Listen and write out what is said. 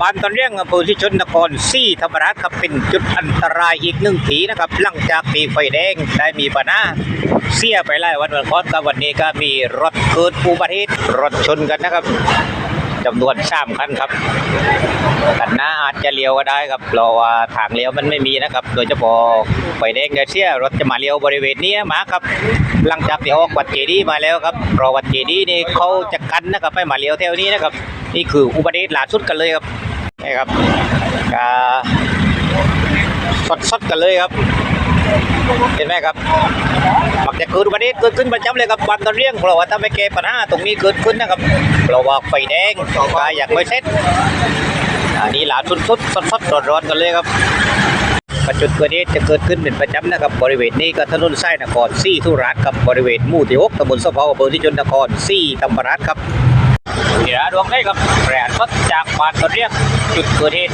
บ้านตอนเรียงอำเภอที่ชนครศรีธรรมราชครับเป็นจุดอันตรายอีกหนึ่งทีนะครับหลังจากที่ไฟแดงได้มีปัญหาเสียไปหลายวันก่อนกับวันนี้ก็มีรถเกิดอุบัติเหตุรถชนกันนะครับจำนวน3 คันครับกันหน้าอาจจะเลี้ยวก็ได้ครับเพราะว่าทางเลี้ยวมันไม่มีนะครับโดยเฉพาะไฟแดงเสียรถจะมาเลี้ยวบริเวณนี้มาครับหลังจากที่ออกวัดเจดีย์มาแล้วครับเพราะวัดเจดีย์นี่เขาจะกันนะครับไม่มาเลี้ยวแถวนี้นะครับนี่คืออุบัติเหตุล่าสุดกันเลยครับนี่ครับสดกันเลยครับเห็นไหมครับมักจะเกิดอุบัติเหตุเกิดขึ้นประจำเลยครับวันตอนเรียงเพราะว่าถ้าไม่แก้ปัญหาตรงนี้เกิดขึ้นนะครับเพราะว่าไฟแดงก็อยากไม่เสร็จอันนี้หลาสดร้อนๆกันเลยครับจุดเกิดเหตุจะเกิดขึ้นเป็นประจำนะครับบริเวณนี้ก็ถนนสายนครศรีธรรมราชครับบริเวณหมู่ที่ 6 ตำบลสะเพาอำเภอที่ชนครศรีธรรมราชครับนี่นะดวงได้ครับแปรรถจากบ้านตอนเรียงจุดเกิดเหตุ